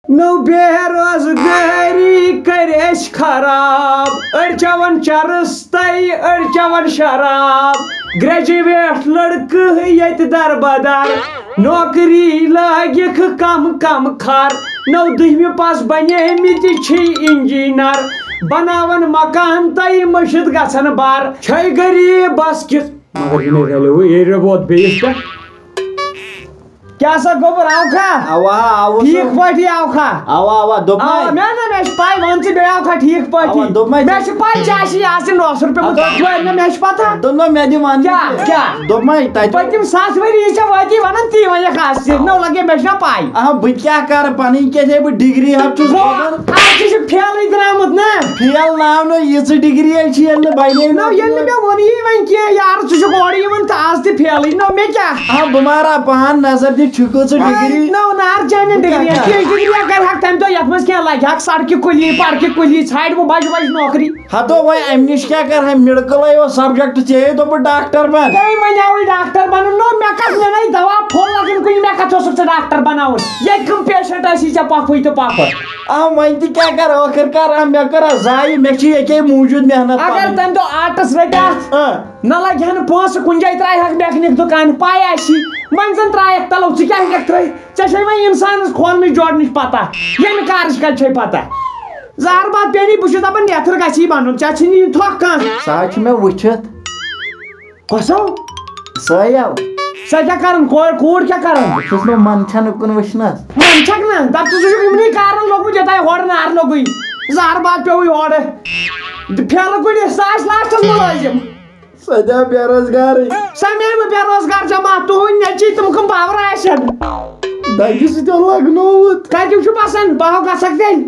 نو بیروزگاری کرش خراب چون چرستی چون شراب گریجویٹ لڑکہ یت در بدر نوکری لگک کم خر نو دہمہ پاس بنے مت انجینئر بناون مکان تی مشد گھن بار چھ غریب بس کس مگر یہ ربوت بیس پہ کیا سا گوبر آو ٹھیک پاٹھی آو میں پائی ون ژٕ بیٚیہِ آو ٹھیک پاٹھی مےٚ چھِ پاے چاشی آسہِ 900 رۄپیہِ مےٚ چھِ پتہ پٔتِم 7 ؤری یہِ ژےٚ وٲتی وَنان تی وَنیٚکھ آز تہِ نو لگے مےٚ چھُنا پاے بہٕ کیٛاہ کرٕ پنٕنۍ کیٛاہ بہٕ ڈگری حظ چھُس آز تہِ چھُ فیلٕے درٛامُت نا فیل ناونہٕ یِژٕ ڈگری چھِ ییٚلہِ نہٕ بنے نو ییٚلہِ نہٕ مےٚ ووٚنُے وۄنۍ کینٛہہ یارٕ ژٕ چھُکھ اورٕ یِوان تہٕ آز تہِ فیلٕے نو مےٚ کیٛاہ بہٕ مارا پان نظر دِ چھُکھ ژٕ ڈگری نو نار چانین ڈگری ڈگری کر ہک تمہ دۄہ یتھ منٛز کینٛہہ لگہِ ہک سڑکہِ کُلی پڑکہِ کُلی ژھانڈ بہٕ بجہِ نوکری ہتو وۄنۍ امہِ نِش کیٛاہ کرٕ میڈکلے اوس سبجیکٹ ژےٚ دوٚپُتھ ڈاکٹر بن تٔمۍ وَنیٛاوٕے ڈاکٹر بنُن نو مےٚ کتھ مےٚ نَے دوا پھوٚل لگان کُنہِ مےٚ کتھ اوسُکھ ژٕ ڈاکٹر بناوُن ییٚتہِ کٕم پیشنٹ ٲسی ژےٚ پۄپھٕے تہٕ پۄپھٕ وۄنۍ تہِ کیٛاہ کرٕ ٲخر کار مےٚ کٔر ضایہِ مےٚ چھِ ییٚکے موٗجوٗد محنت اگر تمہِ دۄہ آرٹس رٔٹۍ اتھ نہ لگہِ ہن پونٛسہٕ کُنہِ جایہِ ترٛایہکھ میکنِک دُکان پاے آسی وۄنۍ زن ترٛایکھ تلو ژٕ کیٛاہ ہیٚککھ ترٛٲیِتھ ژےٚ چھے وۄنۍ انسانس کھولنٕچ جوڑنٕچ پتہ ییٚمہِ کارٕچ کتہِ چھے پتہ زار بات پیٚنی بہٕ چھُس دپان نٮ۪تھٕر گژھی بنُن ژےٚ چھِنہٕ یہِ تھۄکھ کانٛہہ سُہ حظ چھُ مےٚ وٕچھِتھ کۄسو سۄے سۄ کیٛاہ کران کوٗر کیٛاہ کران بہٕ چھُس نہٕ منٛچھن کُن وٕچھنس منٛچھکھ نا دپ ژٕ چھُکھ یِمنٕے کارن لوگمُت یوٚتانۍ ہورٕ نار لوٚگُے زار بات پیوٚوُے ہورٕ پھیلہٕ کُنہِ سۄ آسہِ لاسٹس مُلٲزِم سۄ دِ بے روزگارٕے سۄ میلہِ بے روزگار جماعت تُہُنٛد نیٚچی تِم کٕم باور آسن دگہِ سۭتۍ لگنووُت کتیُک چھُ پسنٛد بہو گژھکھ تیٚلہِ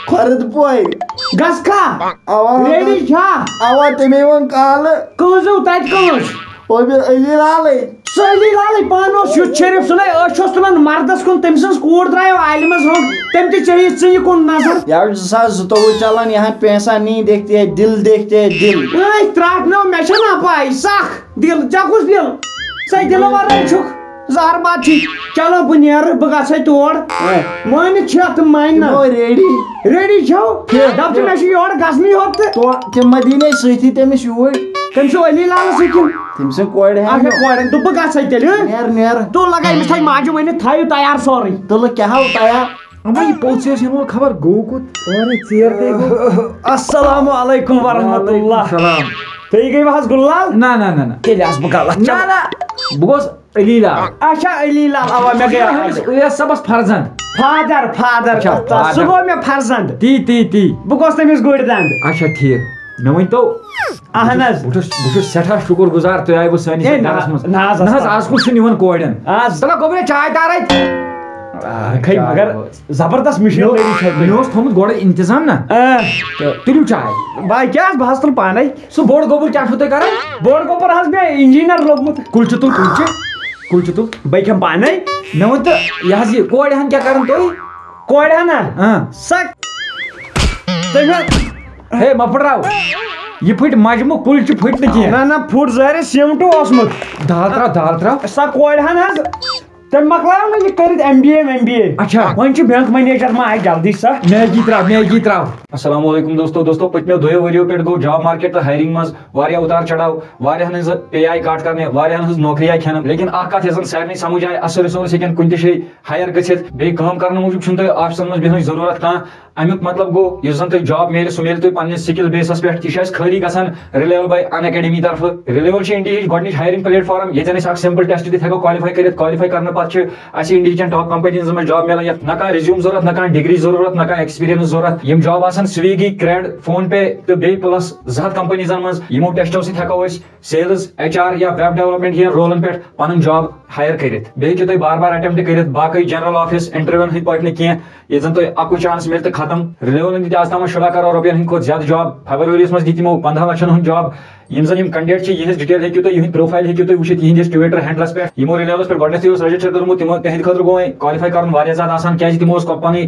کھۄرد پورِ گژھکھا اوا ریڈی چھا اوا تٔمۍ ووٚن کالہٕ کۭژو تتہِ کۭژ اوبِ علی لالٕے سُہ علی لالٕے پانہٕ اوس یُتھ شریف سُہ نَے أچھ اوس تُلان مردس کُن تٔمۍ سٕنٛز کوٗر درٛایو عالمس رونٛگ تٔمۍ تہِ چیٚیہِ ژٕیہِ کُن نظر یہِ 2022 چلان یہاں پیسہ نہیں دیکھتے ہیں دل دیکھتے ہیں دل ترٛاٹھ مےٚ چھےٚ نا پاے سکھ دل ژےٚ کُس دل ژےٚ دِلہٕ ورٲے چھُکھ زہر بات چھی چلو بہٕ نیرٕ بہٕ گژھے تور مٲنِتھ چھا تہٕ مانہِ نہ ریڈی چھو دپ ژٕ مےٚ چھُ یورٕ گژھنٕے یوت تہٕ تِم ما دِنَے سۭتی تٔمِس یوٗرۍ تٔمۍ چھُ علی لالس سۭتۍ تٔمۍ سٕنٛدۍ کورِ اچھا کورٮ۪ن دوٚپ بہٕ گژھے تیٚلہِ نیرٕ تُل لگے أمِس تھایہِ ماجہِ ؤنِتھ تھٲیِو تیار سورُے تُلہٕ کیٛاہ ہو تیار یہ پوٚژھ ٲسۍ یِنہٕ وۄنۍ خبر گوٚو کوٚت السلام علیکم ورحمۃ اللہ سلام تُہۍ گٔیوٕ حظ گُلال نہ تیٚلہِ آسہٕ بہٕ غلط بہٕ گوس علی لال اچھا علی لال اوا مےٚ گٔے اُویس صٲبس فرزند فادر سُہ گوٚو مےٚ فرزند تی بہٕ گوس تٔمِس گُرۍ دنٛد اچھا ٹھیٖک مےٚ ؤنۍتو اہن حظ بہٕ چھُس سٮ۪ٹھاہ شُکُر گُزار تُہۍ آیوٕ سٲنِس گرس منٛز نہ حظ آز کُس چھُنہٕ یِوان کورٮ۪ن چلو گوٚبرے چاے تار مگر زبردست مِشیٖن مےٚ اوس تھوٚمُت گۄڈے انتظام نا تہٕ تُلِو چاے باے کیٛاہ بہٕ حظ تُلہٕ پانے سُہ بوٚڑ گوٚبُر کیٛاہ چھُو تُہۍ کران بوٚڑ گوٚبُر حظ مےٚ انجیٖنر لوٚگمُت کُلچہِ تُل کُلچہِ تُل بہٕ کھٮ۪مہٕ پانے مےٚ ؤنۍ تہٕ یہِ حظ یہِ کورِ ہن کیٛاہ کران تُہۍ کورِ ہنا سۄ ہے مہ پھٕٹراو یہِ پھٕٹۍ مجمہٕ کُلچہِ پھٕٹۍ نہٕ کینٛہہ نہ پھُٹ زٲرِتھ سیٖمٹہٕ اوسمُت دال تراو سۄ کورِ ہن حظ تٔمۍ مۄکلایو نہٕ یہِ کٔرِتھ MBA اچھا وۄنۍ چھُ بینک مینیجر ما آسہِ جلدی سۄ میگی تراو السلام علیکم دوستو پٔتمیو 2 ؤرِیو پٮ۪ٹھ گوٚو جاب مارکیٹ تہٕ ہایرِنگ منٛز واریاہ اتار چڑاو واریاہن ہٕنٛز پے آیہِ کٹ کرنہِ واریاہن ہٕنٛز نوکری آیہِ کھٮ۪نہٕ لیکن اکھ کتھ یۄس زن سارنٕے سمجھ آیہِ اصل رِسورس ہیٚکن کُنہِ تہِ جایہِ ہایر گٔژھِتھ بیٚیہِ کٲم کرنہٕ موٗجوٗب چھُنہٕ تۄہہِ آفسن منٛز بیٚہنٕچ ضروٗرت کانٛہہ امیُک مطلب گوٚو یُس زن تۄہہِ جاب میلہِ سُہ میلہِ تۄہہِ پننِس سِکل بیسس پٮ۪ٹھ یہِ چھِ اَسہِ خٲلی گژھان رِلیبل باے ان اکیڈمی طرفہٕ رِلیبل چھِ انڈیہِچ گۄڈنِچ ہایرِنگ پلیٹ فارم ییٚتٮ۪ن أسۍ اکھ سمپل ٹیسٹ دِتھ ہٮ۪کو کالِفاے کٔرِتھ کالِفاے کرنہٕ پتہٕ چھِ اَسہِ انڈیہِچن ٹاپ کمپنیٖزن منٛز جاب میلان یتھ نہ کانٛہہ رِزیوٗم ضوٚرتھ نہ کانٛہہ ڈگری ضروٗرت نہ کانٛہہ ایکسپیرینس ضوٚرتھ یِم جاب آسان سویگی کریڈ فون پے تہٕ بیٚیہِ پلس 200 کمپنیٖزن منٛز یِمو ٹیسٹو سۭتۍ ہٮ۪کو أسۍ سیلٕز HR یا ویب ڈیولپمنٹ یا رولن پٮ۪ٹھ پنُن جاب ہایر کٔرِتھ بیٚیہِ ہیٚکِو تُہۍ بار ایٹمپٹ کٔرِتھ باقٕے جنرل آفِس انٹرویوَن ہٕنٛدۍ پٲٹھۍ نہٕ کینٛہہ ییٚتہِ زن تۄہہِ اکُے چانس میلہِ تہٕ ختم رِلیولن دِتۍ آز تامتھ 16 کرور رۄپین ہٕنٛدۍ کھۄتہٕ زیادٕ جاب فیبرؤریَس منٛز دِتۍ یِمو 15 لچھن ہُنٛد جاب یِم زن یِم کنڈیٹ چھِ یِہنٛز ڈِٹیل ہیٚکِو تُہۍ یِہنٛدۍ پروفایل ہیٚکِو تُہۍ وٕچھِتھ یِہنٛدِس ٹویٹر ہینڈلس پٮ۪ٹھ یِمو رِلیولس پٮ۪ٹھ گۄڈنیتھٕے اوس رجسٹر کوٚرمُت تِمو تِہنٛدِ خٲطرٕ گوٚو وۄنۍ کالِفاے کرُن واریاہ زیادٕ آسان کیازِ تِمو اوس پنٕنۍ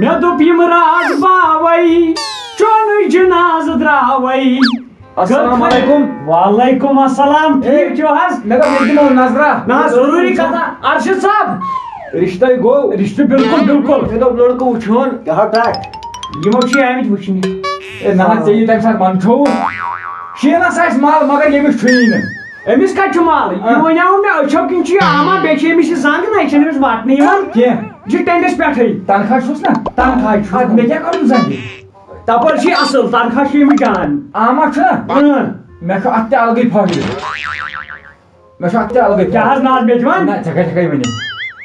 مے دوپ یم راز باوی چون جناز دراوی. السلام علیکم. وعلیکم السلام. ٹھیک چھو حظ؟ مے دوپ دمو نظرہ. نا ضروری کتھا. ارشد صاحب رشتہ گو. رشتہ بالکل بالکل. مے دوپ لڑکہ وچھون. یمو چھ آمت وچھنہ. نہ ژےٚ تمہِ ساتہٕ منٛدچھووُن. شیٖنس آسہِ مال مگر ییٚمِس چھُیی نہٕ. أمِس کتہِ چھُ مال؟ یہِ ونیاو مےٚ أچھو کِنۍ چھُ یہِ آما بیٚیہِ چھِ أمِس یہِ زنٛگ نہ یہِ چھنہٕ أمِس وٹنہٕ یِوان کینٛہہ. یہِ چھُ ٹٮ۪نٹس پٮ۪ٹھٕے. تنخواہ چھُس نا. تنخواہ چھُ. مےٚ کیٛاہ کَرُن زنٛگہِ؟ تپٲرۍ چھُ اصل تنخواہ چھُ أمِس جان. آما چھُنا مےٚ چھُ اتھ تہِ الگٕے فٲیدٕ. مےٚ چھُ اتھ تہِ الگٕے. کیٛاہ حظ ناز بیٚجوان؟ نہ ژےٚ کیٛاہ ؤنِتھ.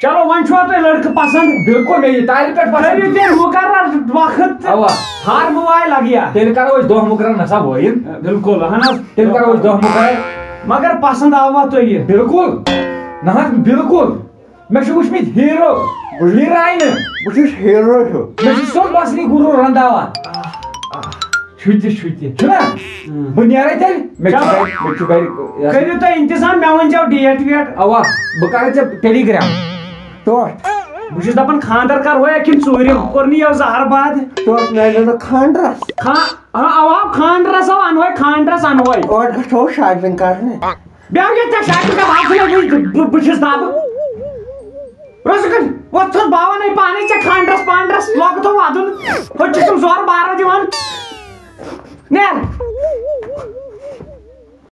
چلو وۄنۍ چھُوا تۄہہِ لڑکہٕ پسنٛد؟ بالکل مےٚ یہِ تالہِ پٮ۪ٹھ کٔرِو پسنٛد. تیٚلہِ مُقرر وقت. اوا فارمہٕ واے لگیا. تیٚلہِ کرو أسۍ دۄہ مُقرر نسا وٲیِن. بالکل اہن حظ. تیٚلہِ کرو أسۍ دۄہ مُقرر. مگر پسنٛد آوا تۄہہِ یہِ؟ بالکل. نہ حظ بالکل. مےٚ چھُ وٕچھمٕتۍ ہیٖرو ہیٖراینہٕ. بہٕ چھُس ہیٖرو ہیوٗ. مےٚ چھُ سیوٚد بصری گُروٗ رنٛداوان. شُتہِ شُتہِ چھُنا. بہٕ نیرے تیٚلہِ. مےٚ چھُ گرِ. کٔرِو تُہۍ انتظام مےٚ ؤنۍزیو ڈیٹ ویٹ. اوا بہٕ کرے ژےٚ ٹیلی گرام. توٹ بہٕ چھُس دپان خاندر کروا کِنہٕ ژوٗرِ کوٚر نہٕ یہِ زہر باد. توٹ میلہِ خانٛدرس. اوا خاندرس آو انوے خاندرس انوے. اور گژھو شاپِنٛگ کرنہِ. بیٚیہِ ییٚتہِ ژےٚ شاپِنٛگ کران بہٕ چھُس دبہٕ. رُسکن وۄتھ ژھوٚس بہٕ ونے پانے ژےٚ خاندرس پانڈرس لۄکُٹ وَدُن. ہُتہِ چھِ تِم زورٕ بارا دِوان. نیر.